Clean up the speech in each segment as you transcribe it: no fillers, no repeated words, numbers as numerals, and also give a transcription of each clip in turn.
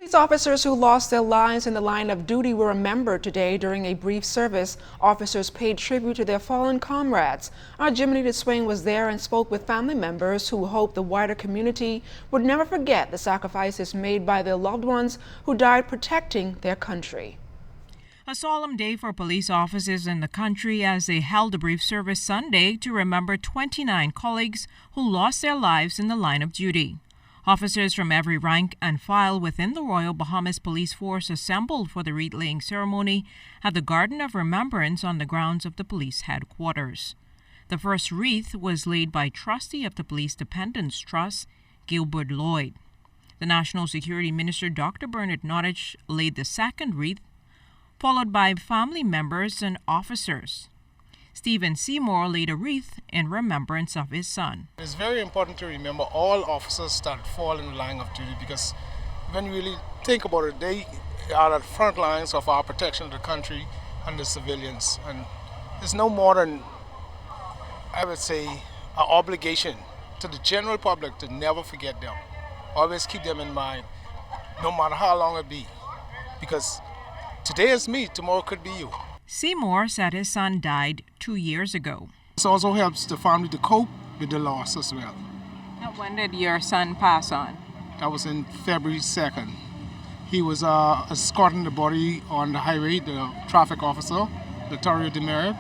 Police officers who lost their lives in the line of duty were remembered today during a brief service. Officers paid tribute to their fallen comrades. Our Jiminy Swain was there and spoke with family members who hope the wider community would never forget the sacrifices made by their loved ones who died protecting their country. A solemn day for police officers in the country as they held a brief service Sunday to remember 29 colleagues who lost their lives in the line of duty. Officers from every rank and file within the Royal Bahamas Police Force assembled for the wreath-laying ceremony at the Garden of Remembrance on the grounds of the police headquarters. The first wreath was laid by Trustee of the Police Dependents Trust, Gilbert Lloyd. The National Security Minister, Dr. Bernard Nottage, laid the second wreath, followed by family members and officers. Stephen Seymour laid a wreath in remembrance of his son. It's very important to remember all officers that fall in the line of duty, because when you really think about it, they are at the front lines of our protection of the country and the civilians. And it's no more than, I would say, an obligation to the general public to never forget them. Always keep them in mind, no matter how long it be. Because today is me, tomorrow could be you. Seymour said his son died 2 years ago. This also helps the family to cope with the loss as well. Now, when did your son pass on? That was in February 2nd. He was escorting the body on the highway, the traffic officer, Latario Demerit.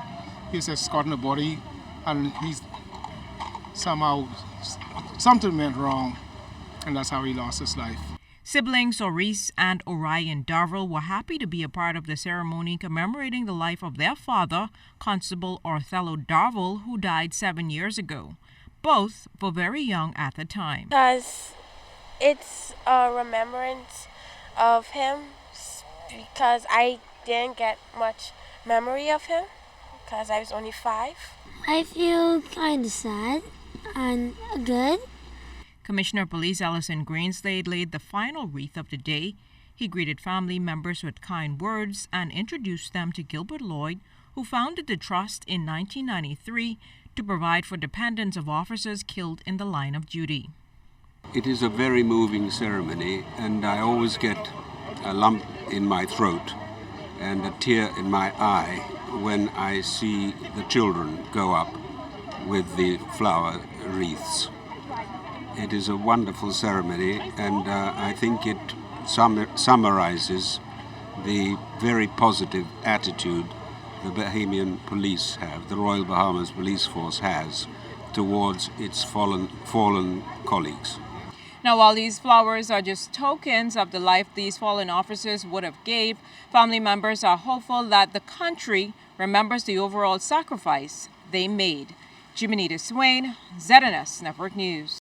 He was escorting the body, and he's somehow, something went wrong, and that's how he lost his life. Siblings Oris and Orion Darville were happy to be a part of the ceremony commemorating the life of their father, Constable Othello Darville, who died 7 years ago. Both were very young at the time. Because it's a remembrance of him, because I didn't get much memory of him because I was only 5. I feel kind of sad and good. Commissioner of Police Ellison Greenslade laid the final wreath of the day. He greeted family members with kind words and introduced them to Gilbert Lloyd, who founded the trust in 1993 to provide for dependents of officers killed in the line of duty. It is a very moving ceremony, and I always get a lump in my throat and a tear in my eye when I see the children go up with the flower wreaths. It is a wonderful ceremony, and I think it summarizes the very positive attitude the Bahamian police have, the Royal Bahamas Police Force has, towards its fallen colleagues. Now, while these flowers are just tokens of the life these fallen officers would have gave, family members are hopeful that the country remembers the overall sacrifice they made. Jiminy Swain, ZNS Network News.